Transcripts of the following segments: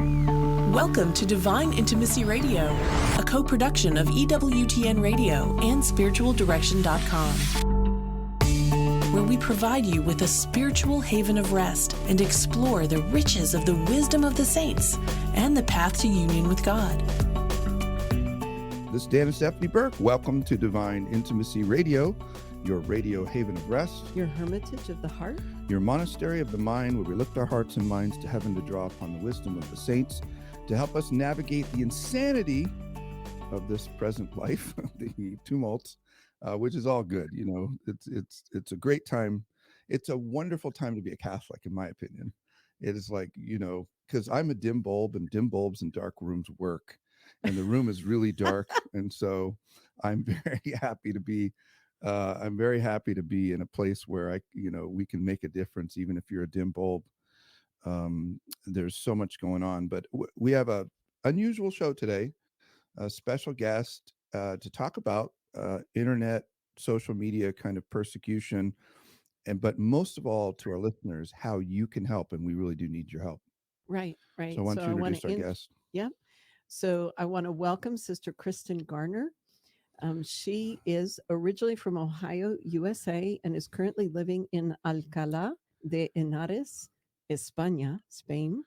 Welcome to Divine Intimacy Radio, a co-production of EWTN Radio and SpiritualDirection.com, where we provide you with a spiritual haven of rest and explore the riches of the wisdom of the saints and the path to union with God. This is Dan and Stephanie Burke. Welcome to Divine Intimacy Radio, your radio haven of rest, your hermitage of the heart, your monastery of the mind, where we lift our hearts and minds to heaven to draw upon the wisdom of the saints to help us navigate the insanity of this present life, the tumults, which is all good. You know, it's a great time. It's a wonderful time to be a Catholic, in my opinion. It is like, you know, because I'm a dim bulb, and dim bulbs in dark rooms work, and the room is really dark, and so I'm very happy to be. I'm very happy to be in a place where we can make a difference, even if you're a dim bulb. There's so much going on, but we have a unusual show today, a special guest to talk about internet, social media kind of persecution, but most of all to our listeners, how you can help, and we really do need your help. Right. So why don't you introduce our guest? Yeah. So I want to welcome Sister Kristen Garner. She is originally from Ohio, USA, and is currently living in Alcalá de Henares, España, Spain.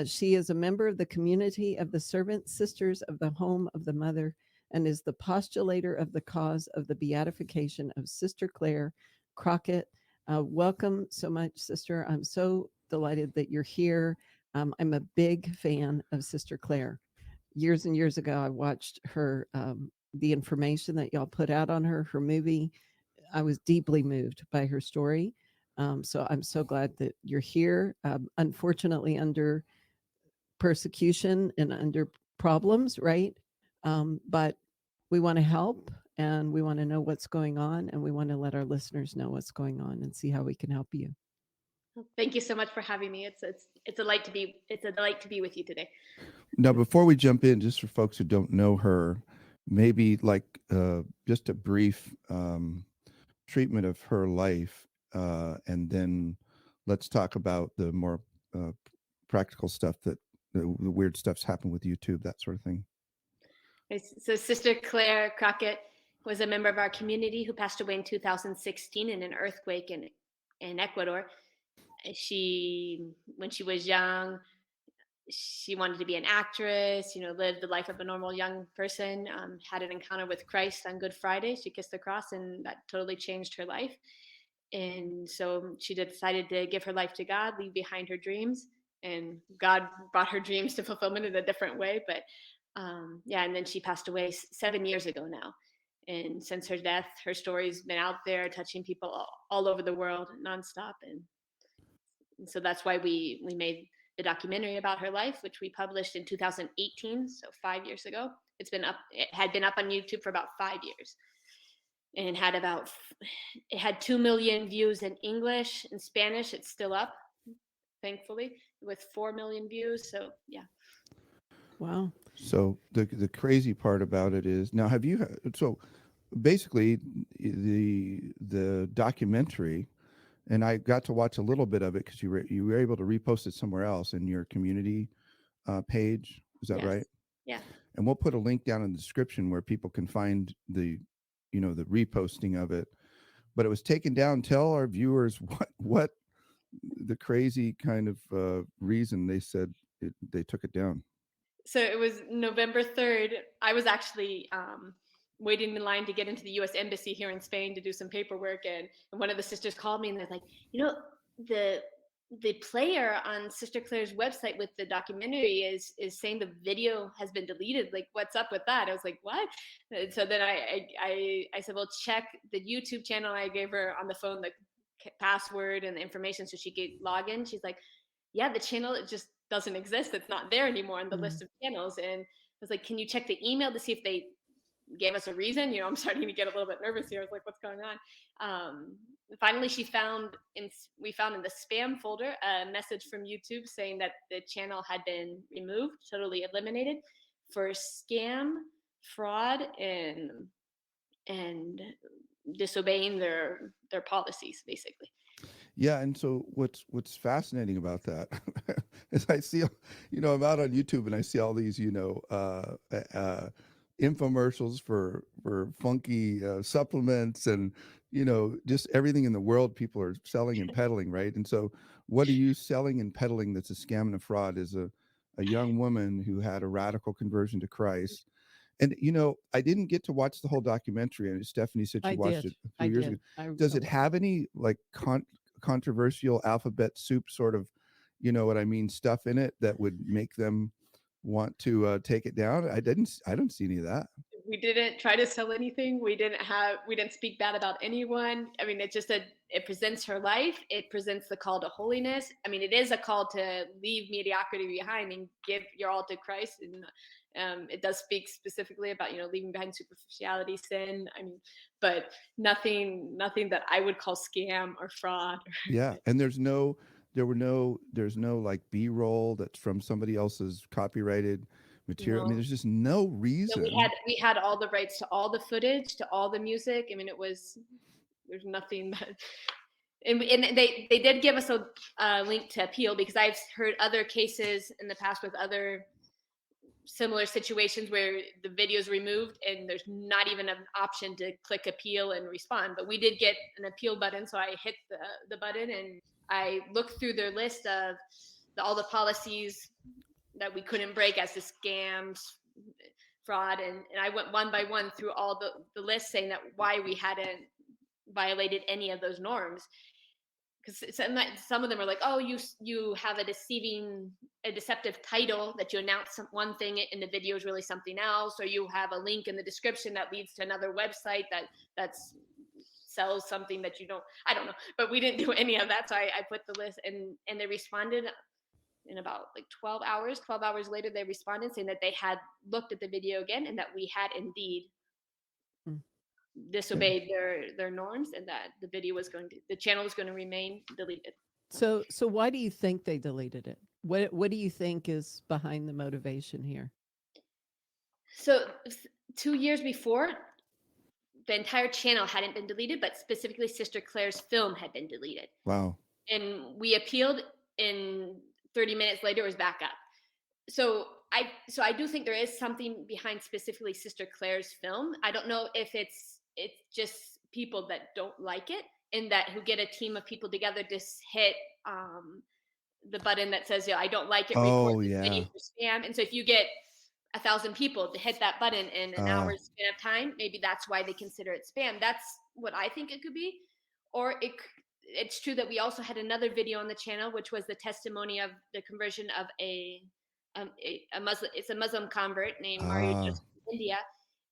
She is a member of the community of the Servant Sisters of the Home of the Mother and is the postulator of the cause of the beatification of Sister Claire Crockett. Welcome so much, Sister. I'm so delighted that you're here. I'm a big fan of Sister Claire. Years and years ago, I watched her, the information that y'all put out on her movie. I was deeply moved by her story. So I'm so glad that you're here. Unfortunately, under persecution and under problems, right? But we want to help, and we want to know what's going on, and we want to let our listeners know what's going on and see how we can help you. Thank you so much for having me. It's a delight to be with you today. Now, before we jump in, just for folks who don't know her, maybe like just a brief treatment of her life, and then let's talk about the more practical stuff, that the weird stuff's happened with YouTube, that sort of thing. So Sister Claire Crockett was a member of our community who passed away in 2016 in an earthquake in Ecuador. When she was young, she wanted to be an actress, lived the life of a normal young person, had an encounter with Christ on Good Friday. She kissed the cross, and that totally changed her life. And so she decided to give her life to God, leave behind her dreams, and God brought her dreams to fulfillment in a different way. But and then she passed away 7 years ago now. And since her death, her story's been out there touching people all over the world nonstop. And so that's why we made the documentary about her life, which we published in 2018, so 5 years ago. It had been up on YouTube for about 5 years, and it had 2 million views in English. In Spanish, it's still up, thankfully, with 4 million views. So yeah. Wow. So the crazy part about it is, now so basically the documentary, and I got to watch a little bit of it because you were able to repost it somewhere else in your community page. Is that right? Yeah. And we'll put a link down in the description where people can find the reposting of it. But it was taken down. Tell our viewers what the crazy kind of reason they said they took it down. So it was November 3rd. I was actually waiting in line to get into the U.S. Embassy here in Spain to do some paperwork, and one of the sisters called me, and they're like, the player on Sister Claire's website with the documentary is saying the video has been deleted. Like, what's up with that? I was like, what? And so then I said, well, check the YouTube channel. I gave her on the phone the password and the information so she could log in. She's like, yeah, the channel, it just doesn't exist. It's not there anymore on the list of channels. And I was like, can you check the email to see if they gave us a reason? I'm starting to get a little bit nervous here. I was like, what's going on? Finally, we found in the spam folder a message from YouTube saying that the channel had been removed, totally eliminated, for scam, fraud, and disobeying their policies, basically. Yeah, and so what's fascinating about that is I see, I'm out on YouTube and I see all these, infomercials for funky supplements and just everything in the world people are selling and peddling, right? And so, what are you selling and peddling that's a scam and a fraud? Is a young woman who had a radical conversion to Christ. And I didn't get to watch the whole documentary, and Stephanie said she I watched did. it a few I years ago. did. I Does it watched have it. any like controversial alphabet soup sort of, what I mean, stuff in it that would make them want to take it down? I don't see any of that. We didn't try to sell anything. We didn't speak bad about anyone. I mean, it's just that it presents her life. It presents the call to holiness. I mean, it is a call to leave mediocrity behind and give your all to Christ. And it does speak specifically about, leaving behind superficiality, sin. I mean, but nothing that I would call scam or fraud. Yeah, and there's no like B-roll that's from somebody else's copyrighted material. I mean, No. there's just no No, we reason. had we had all the rights to all the footage, to all the music. I mean, there's nothing that, and they did give us a link to appeal, because I've heard other cases in the past with other similar situations where the video is removed and there's not even an option to click appeal and respond. But we did get an appeal button, so I hit the button and I looked through their list of all the policies that we couldn't break as the scams, fraud, and I went one by one through all the list, saying that why we hadn't violated any of those norms. Because some of them are like, oh, you have a deceptive title that you announce one thing and the video is really something else, or you have a link in the description that leads to another website that's sells something that you don't. I don't know, but we didn't do any of that. So I put the list, and they responded in about like 12 hours. 12 hours later, they responded saying that they had looked at the video again and that we had indeed Mm. Okay. disobeyed their norms, and that the channel was going to remain deleted. So why do you think they deleted it? What do you think is behind the motivation here? So 2 years before, the entire channel hadn't been deleted, but specifically Sister Claire's film had been deleted. Wow. And we appealed, and 30 minutes later it was back up. So I do think there is something behind specifically Sister Claire's film. I don't know if it's just people that don't like it, and that who get a team of people together to hit the button that says, I don't like it, report Oh this video yeah. for spam. And so if you get 1,000 people to hit that button in an Uh, hour's span of time, maybe that's why they consider it spam. That's what I think it could be. Or it's true that we also had another video on the channel, which was the testimony of the conversion of a Muslim. It's a Muslim convert named Mario ah. Joseph from India.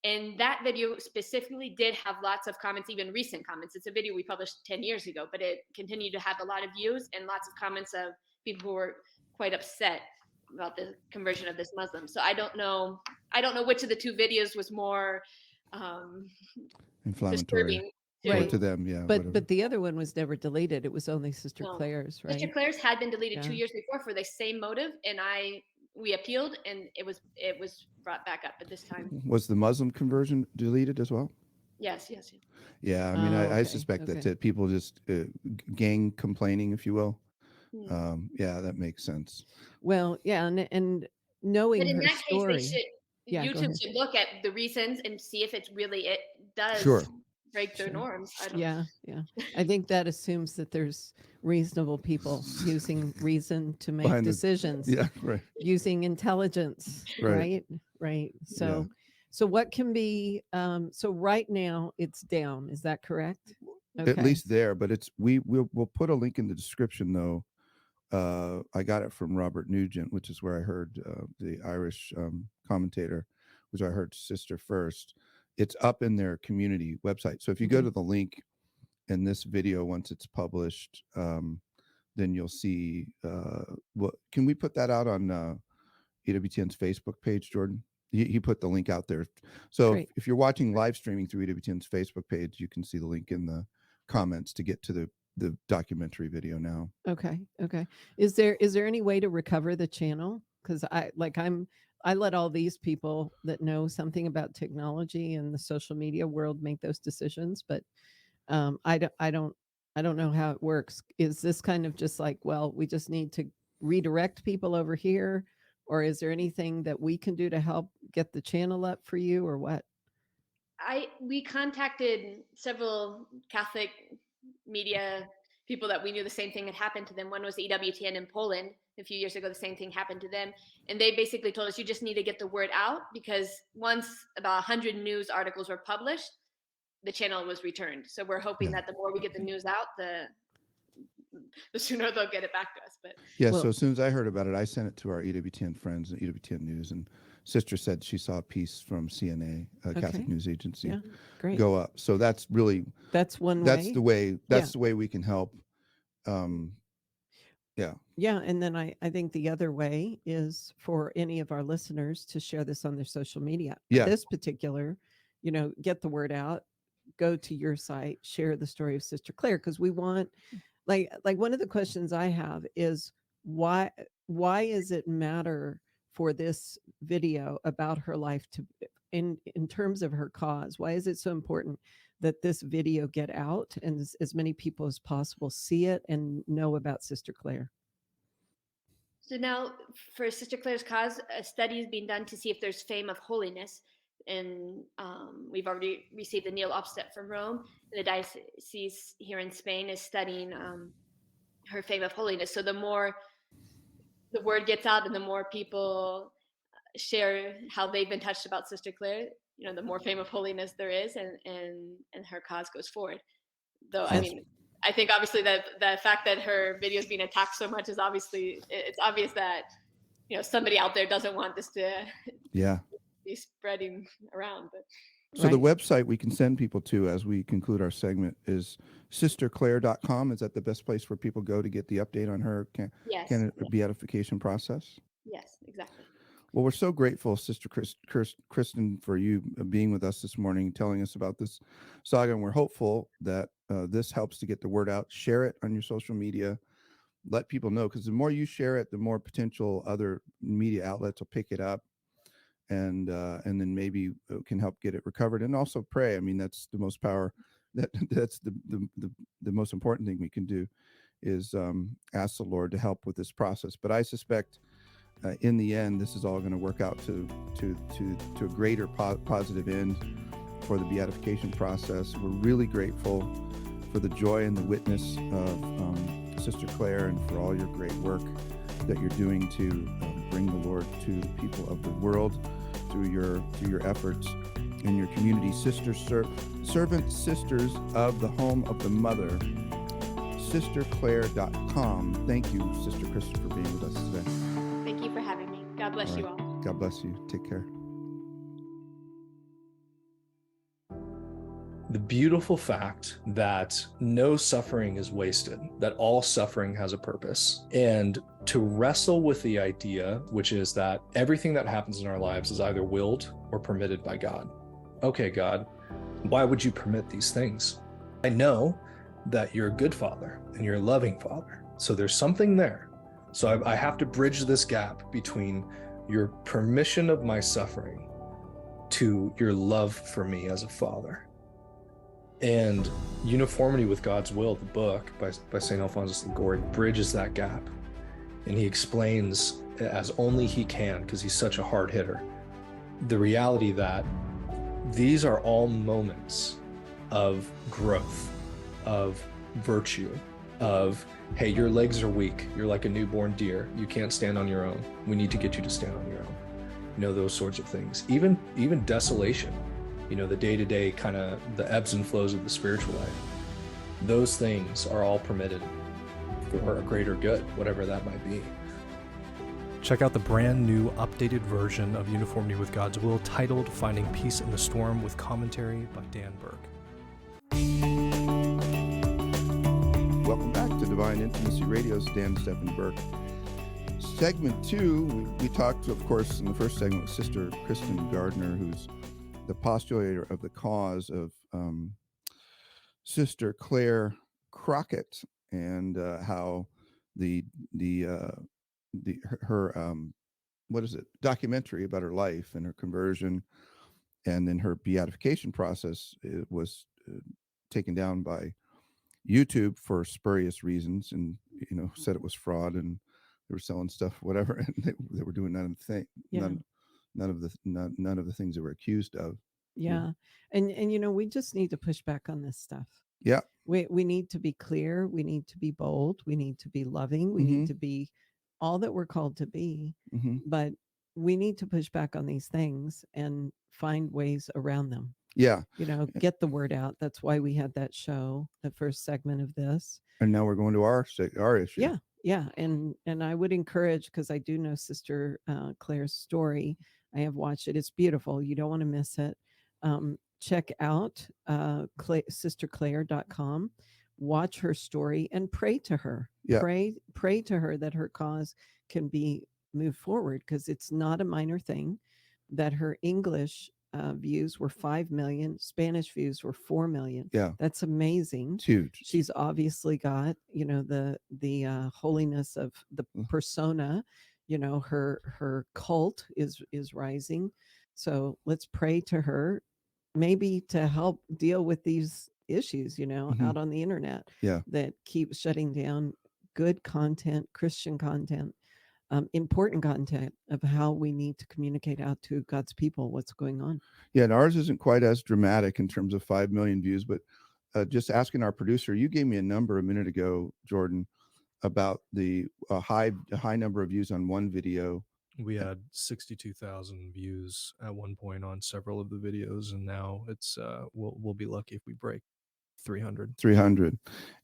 And that video specifically did have lots of comments, even recent comments. It's a video we published 10 years ago, but it continued to have a lot of views and lots of comments of people who were quite upset about the conversion of this Muslim. So I don't know which of the two videos was more um, Inflammatory. disturbing Or Right. to to. them, yeah, whatever. But the other one was never deleted. It was only Sister No. Claire's, Sister right? Claire's had been deleted Yeah. 2 years before for the same motive, and we appealed, and it was brought back up at this time. Was the Muslim conversion deleted as well? Yes, yes, yes. Yeah, I mean, Oh, I okay. suspect that's Okay. it. People just gang complaining, if you will. Hmm. Yeah, that makes sense. Well, yeah, and But knowing in her that case, story. Yeah, go YouTube ahead. should look at the reasons and see if it does Sure. break their Sure. norms. I don't. Yeah, yeah. I think that assumes that there's reasonable people using reason to make Behind the decisions, yeah, right, using intelligence, right, right? Right. yeah. So what can be so right now it's down, is that correct? At Okay. least there, but we'll put a link in the description though. I got it from Robert Nugent, which is where I heard the Irish commentator, which I heard Sister first. It's up in their community website. So if you go to the link in this video, once it's published, then you'll see. What can we put that out on EWTN's Facebook page, Jordan? He put the link out there. So Great. if you're watching live streaming through EWTN's Facebook page, you can see the link in the comments to get to the documentary video now. Okay. Okay. Is there any way to recover the channel? Because I let all these people that know something about technology and the social media world make those decisions, but I don't I don't know how it works. Is this kind of just like, well, we just need to redirect people over here? Or is there anything that we can do to help get the channel up for you or what? We contacted several Catholic media people that we knew the same thing had happened to them. One was the EWTN in Poland a few years ago. The same thing happened to them, and they basically told us you just need to get the word out, because once about 100 news articles were published, the channel was returned. So we're hoping that the more we get the news out, the sooner they'll get it back to us. But yeah, so as soon as I heard about it, I sent it to our EWTN friends and EWTN News, and Sister said she saw a piece from CNA, Catholic News Agency, great. go up. So that's really that's one that's way. the way that's the way we can help. Yeah, and then I think the other way is for any of our listeners to share this on their social media. This particular, get the word out, go to your site, share the story of Sister Claire, because we want, like one of the questions I have is why is it matter for this video about her life to in terms of her cause? Why is it so important that this video get out and as many people as possible see it and know about Sister Claire? So now, for Sister Claire's cause, a study is being done to see if there's fame of holiness. And we've already received the Neil Opstedt from Rome. The diocese here in Spain is studying her fame of holiness. So the more the word gets out and the more people share how they've been touched about Sister Claire, the more fame of holiness there is, and her cause goes forward. Though, I mean, I think obviously that the fact that her video is being attacked so much is it's obvious that somebody out there doesn't want this to be spreading around. But so the website we can send people to as we conclude our segment is sisterclaire.com. Is that the best place where people go to get the update on her beatification process? Yes, exactly. Well, we're so grateful, Sister Kristen, for you being with us this morning, telling us about this saga. And we're hopeful that this helps to get the word out. Share it on your social media. Let people know, because the more you share it, the more potential other media outlets will pick it up. And then maybe it can help get it recovered. And also pray. I mean, that's the most power. That's the most important thing we can do is ask the Lord to help with this process. But I suspect in the end, this is all going to work out to a greater positive end for the beatification process. We're really grateful for the joy and the witness of Sister Claire, and for all your great work that you're doing to bring the Lord to the people of the world through your efforts in your community. Servant Sisters of the Home of the Mother, sisterclaire.com. Thank you, Sister Kristen, for being with us today. Thank you for having me. God bless you all. God bless you. Take care. The beautiful fact that no suffering is wasted, that all suffering has a purpose, and to wrestle with the idea, which is that everything that happens in our lives is either willed or permitted by God. Okay, God, why would you permit these things? I know that you're a good Father and you're a loving Father, so there's something there. So I have to bridge this gap between your permission of my suffering to your love for me as a father. And Uniformity with God's Will, the book by St. Alphonsus Liguori, bridges that gap. And he explains, as only he can, because he's such a hard hitter, the reality that these are all moments of growth, of virtue, of, hey, your legs are weak. You're like a newborn deer. You can't stand on your own. We need to get you to stand on your own. Those sorts of things. Even desolation, the day-to-day kind of the ebbs and flows of the spiritual life. Those things are all permitted for a greater good, whatever that might be. Check out the brand new updated version of Uniformity with God's Will, titled Finding Peace in the Storm, with commentary by Dan Burke. Welcome back to Divine Intimacy Radio's Dan and Stephen Burke. Segment 2, we talked, of course, in the first segment with Sister Kristen Gardner, who's the postulator of the cause of Sister Claire Crockett, and how her documentary about her life and her conversion, and then her beatification process was taken down by YouTube for spurious reasons, and said it was fraud and they were selling stuff, whatever, and they were doing none of the Yeah. none of the things they were accused of. Yeah. And we just need to push back on this stuff. Yeah. We need to be clear, we need to be bold, we need to be loving, we Mhm. need to be all that we're called to be, Hmm. but we need to push back on these things and find ways around them. Yeah. Get the word out. That's why we had that show, the first segment of this. And now we're going to our issue. Yeah. Yeah. And I would encourage, because I do know Sister Claire's story. I have watched it. It's beautiful. You don't want to miss it. Check out sisterclaire.com, watch her story and pray to her. Yeah. Pray to her that her cause can be moved forward, because it's not a minor thing that her English views were 5 million, Spanish views were 4 million. Yeah. That's amazing. It's huge. She's obviously got, the holiness of the persona, her cult is rising. So let's pray to her, maybe to help deal with these issues, Mhm. out on the internet Yeah. that keep shutting down good content, Christian content, important content of how we need to communicate out to God's people what's going on. Yeah, and ours isn't quite as dramatic in terms of 5 million views, but just asking our producer, you gave me a number a minute ago, Jordan, about the high number of views on one video. We had 62,000 views at one point on several of the videos, and now it's we'll be lucky if we break 300. 300.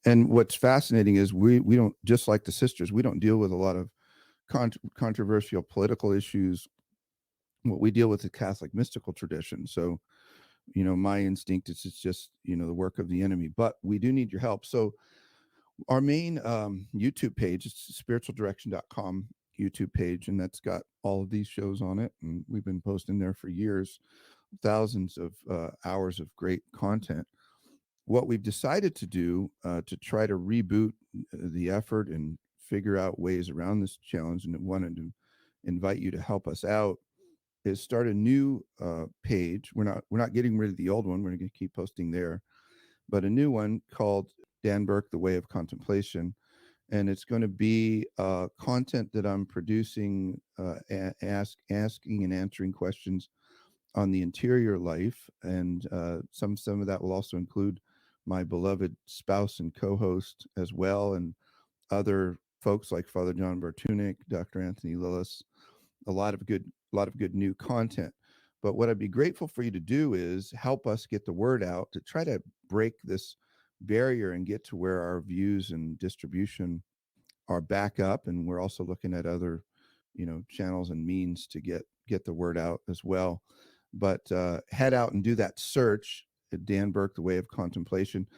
And what's fascinating is we don't, just like the sisters, we don't deal with a lot of controversial political issues. What we deal with the Catholic mystical tradition. So, my instinct is it's just, the work of the enemy, but we do need your help. So our main YouTube page is spiritualdirection.com YouTube page, and that's got all of these shows on it. And we've been posting there for years, thousands of hours of great content. What we've decided to do to try to reboot the effort and figure out ways around this challenge, and wanted to invite you to help us out, is start a new page. We're not getting rid of the old one. We're going to keep posting there, but a new one called Dan Burke, The Way of Contemplation. And it's going to be content that I'm producing, asking and answering questions on the interior life. And some of that will also include my beloved spouse and co-host as well, and other folks like Father John Bartunik, Dr. Anthony Lillis, a lot of good new content. But what I'd be grateful for you to do is help us get the word out to try to break this barrier and get to where our views and distribution are back up. And we're also looking at other, channels and means to get the word out as well. But head out and do that search at Dan Burke, The Way of Contemplation.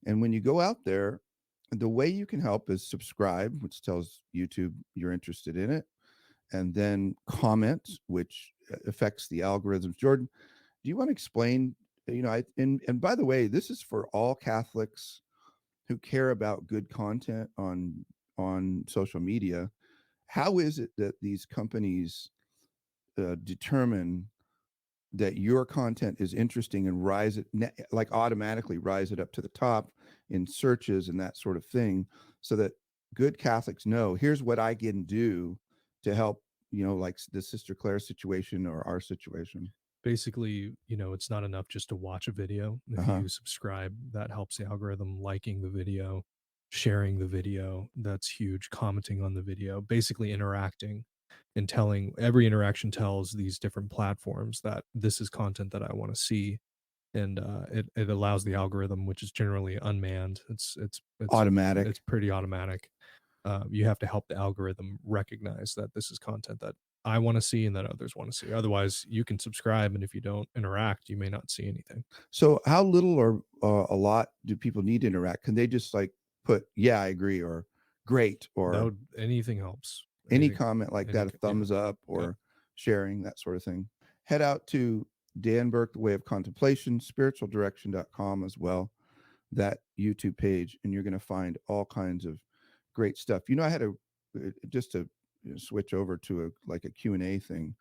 And when you go out there, the way you can help is subscribe, which tells YouTube you're interested in it, and then comment, which affects the algorithms. Jordan, do you want to explain? And by the way, this is for all Catholics who care about good content on social media. How is it that these companies determine that your content is interesting and automatically rise it up to the top in searches and that sort of thing, so that good Catholics know, here's what I can do to help, like the Sister Claire situation or our situation? Basically, it's not enough just to watch a video. If you subscribe, that helps the algorithm. Liking the video, sharing the video, that's huge. Commenting on the video, basically interacting, and every interaction tells these different platforms that this is content that I want to see. And it allows the algorithm, which is generally unmanned, it's Automatic. it's pretty automatic. You have to help the algorithm recognize that this is content that I want to see and that others want to see. Otherwise, you can subscribe, and if you don't interact, you may not see anything. So how little or a lot do people need to interact? Can they just put, yeah, I agree, or great, or anything helps? Any comment like that, a thumbs up or Yeah. sharing, that sort of thing. Head out to Dan Burke, The Way of Contemplation, spiritualdirection.com as well, that YouTube page, and you're going to find all kinds of great stuff. I had just to switch over to a Q&A thing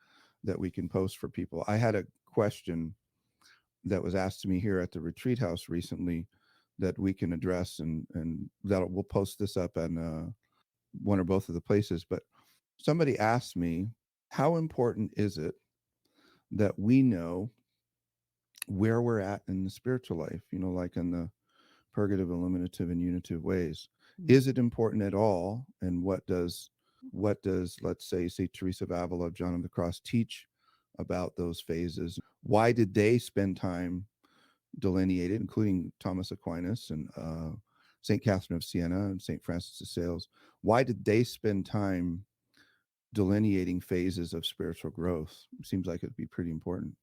that we can post for people. I had a question that was asked to me here at the retreat house recently that we can address, and that we'll post this up on one or both of the places. But somebody asked me, how important is it that we know where we're at in the spiritual life, like in the purgative, illuminative, and unitive ways? Is it important at all? And what does let's say Teresa of Avila, John of the Cross, teach about those phases? Why did they spend time delineated, including Thomas Aquinas and St. Catherine of Siena and St. Francis de Sales? Why did they spend time delineating phases of spiritual growth? It seems like it'd be pretty important.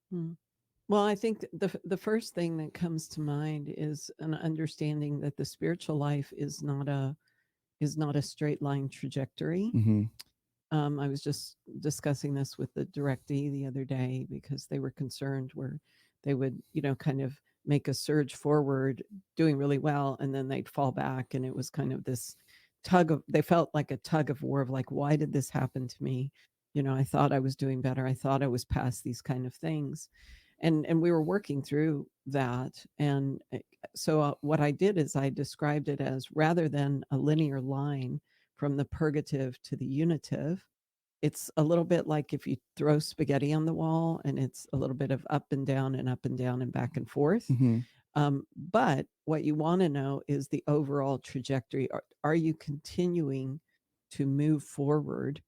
Well, I think the first thing that comes to mind is an understanding that the spiritual life is not a straight line trajectory. Mm-hmm. I was just discussing this with the directee the other day, because they were concerned where they would, kind of make a surge forward, doing really well, and then they'd fall back, and it was kind of this they felt like a tug of war of like, why did this happen to me? I thought I was doing better. I thought I was past these kind of things. And we were working through that. And so what I did is I described it as, rather than a linear line from the purgative to the unitive, it's a little bit like if you throw spaghetti on the wall, and it's a little bit of up and down and up and down and back and forth. Mm-hmm. But what you want to know is the overall trajectory. Are you continuing to move forward?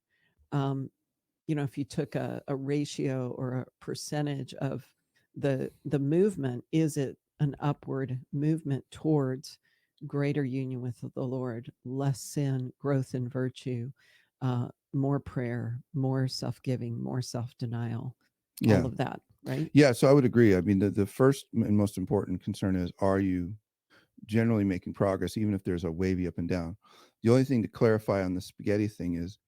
If you took a ratio or a percentage of the movement, is it an upward movement towards greater union with the Lord, less sin, growth in virtue, more prayer, more self-giving, more self-denial, all of that, right? Yeah, so I would agree. I mean, the first and most important concern is, are you generally making progress, even if there's a wavy up and down? The only thing to clarify on the spaghetti thing is,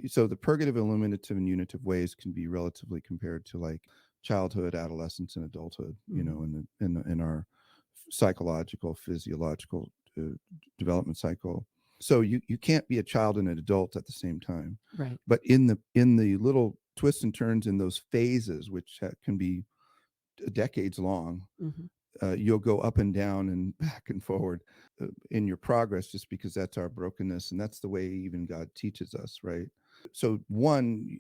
so the purgative, illuminative, and unitive ways can be relatively compared to like childhood, adolescence, and adulthood, in our psychological, physiological development cycle. So you can't be a child and an adult at the same time. Right. But in the little twists and turns in those phases, which can be decades long, you'll go up and down and back and forward in your progress, just because that's our brokenness, and that's the way even God teaches us, right? So one,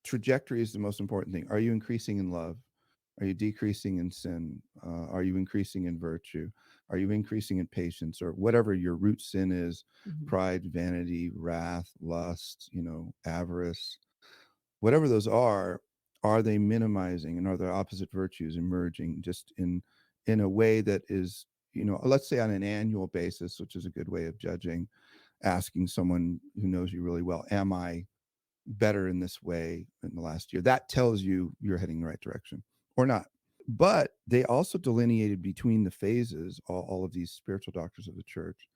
trajectory is the most important thing. Are you increasing in love? Are you decreasing in sin? Are you increasing in virtue? Are you increasing in patience, or whatever your root sin is? Pride, vanity, wrath, lust, avarice, whatever those are they minimizing, and are the opposite virtues emerging just in a way that is, let's say on an annual basis, which is a good way of judging, asking someone who knows you really well, am I better in this way in the last year? That tells you you're heading the right direction or not. But they also delineated between the phases, all of these spiritual doctors of the church,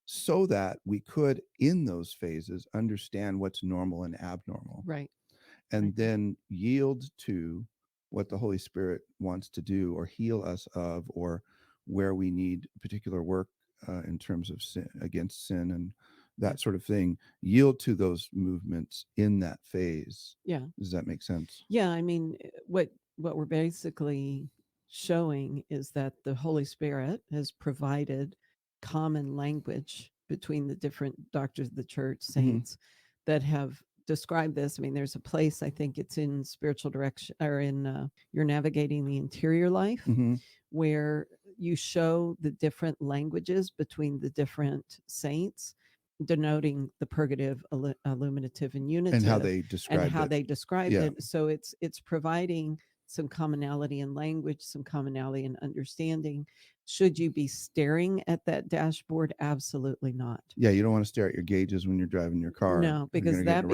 so that we could, in those phases, understand what's normal and abnormal. Right. And then yield to what the Holy Spirit wants to do or heal us of, or where we need particular work in terms of sin, against sin and that sort of thing. Yield to those movements in that phase. Yeah. Does that make sense? Yeah. I mean, what we're basically showing is that the Holy Spirit has provided common language between the different doctors of the church, saints, that have described this. I mean, there's a place, I think it's in Spiritual Direction, or in You're Navigating the Interior Life, where you show the different languages between the different saints, denoting the purgative, illuminative, and unitive, and how they described it. So it's providing some commonality in language, some commonality in understanding. Should you be staring at that dashboard? Absolutely not. Yeah, you don't want to stare at your gauges when you're driving your car. No, because that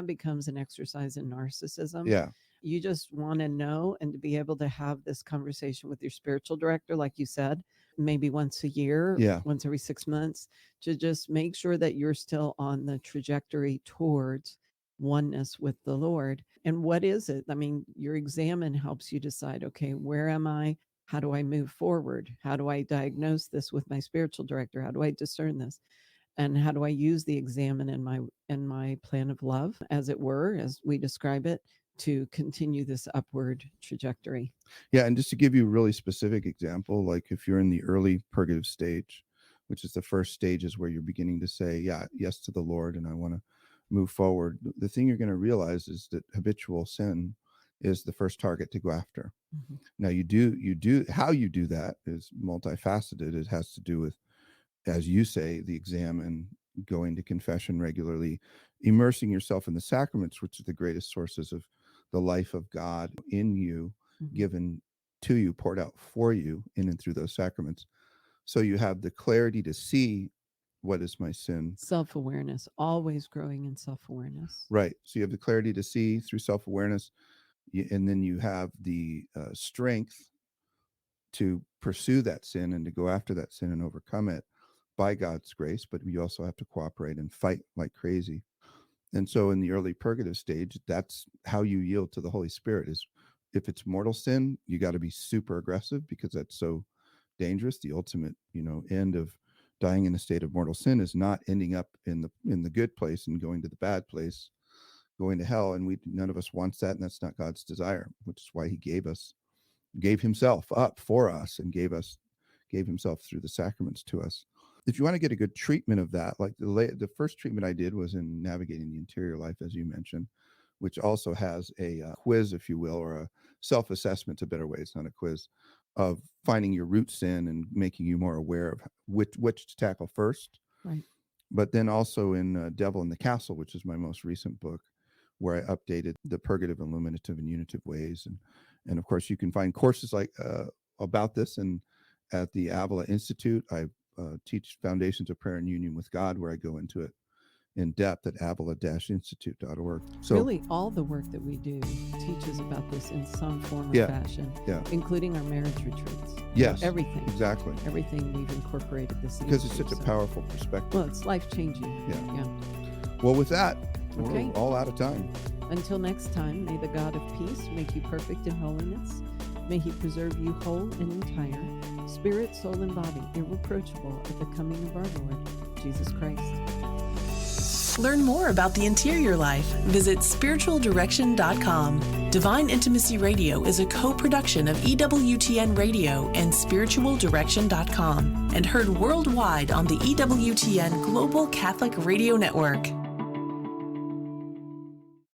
becomes an exercise in narcissism. Yeah. You just want to know and to be able to have this conversation with your spiritual director, like you said, maybe once a year, once every 6 months, to just make sure that you're still on the trajectory towards oneness with the Lord. And what is it? I mean, your examine helps you decide, okay, where am I? How do I move forward? How do I diagnose this with my spiritual director? How do I discern this? And how do I use the examine in my plan of love, as it were, as we describe it, to continue this upward trajectory. Yeah, and just to give you a really specific example, like if you're in the early purgative stage, which is the first stages where you're beginning to say, yeah, yes to the Lord, and I want to move forward, the thing you're going to realize is that habitual sin is the first target to go after. Mm-hmm. Now, how you do that is multifaceted. It has to do with, as you say, the exam and going to confession regularly, immersing yourself in the sacraments, which are the greatest sources of the life of God in you, Mm-hmm. given to you, poured out for you in and through those sacraments. So you have the clarity to see what is my sin. Self-awareness, always growing in self-awareness. Right. So you have the clarity to see through self-awareness, and then you have the strength to pursue that sin and to go after that sin and overcome it by God's grace. But you also have to cooperate and fight like crazy. And so in the early purgative stage, that's how you yield to the Holy Spirit. Is if it's mortal sin, you got to be super aggressive, because that's so dangerous. The ultimate, end of dying in a state of mortal sin is not ending up in the good place and going to the bad place, going to hell. And none of us wants that, and that's not God's desire, which is why he gave himself up for us and gave himself through the sacraments to us. If you want to get a good treatment of that, like the first treatment I did was in Navigating the Interior Life, as you mentioned, which also has a quiz, if you will, or a self-assessment, a better way, it's not a quiz, of finding your root sin and making you more aware of which to tackle first. Right. But then also in Devil in the Castle, which is my most recent book, where I updated the purgative, illuminative, and unitive ways. And of course, you can find courses like about this. And at the Avila Institute, I teach Foundations of Prayer and Union with God, where I go into it in depth at avila-institute.org. So really, all the work that we do teaches about this in some form or fashion, including our marriage retreats. Yes, everything. Exactly. Everything we've incorporated this because it's such a powerful perspective. Well, it's life-changing. Yeah. Well, with that, we're all out of time. Until next time, may the God of peace make you perfect in holiness. May he preserve you whole and entire, spirit, soul, and body, irreproachable at the coming of our Lord, Jesus Christ. Learn more about the interior life. Visit spiritualdirection.com. Divine Intimacy Radio is a co-production of EWTN Radio and spiritualdirection.com and heard worldwide on the EWTN Global Catholic Radio Network.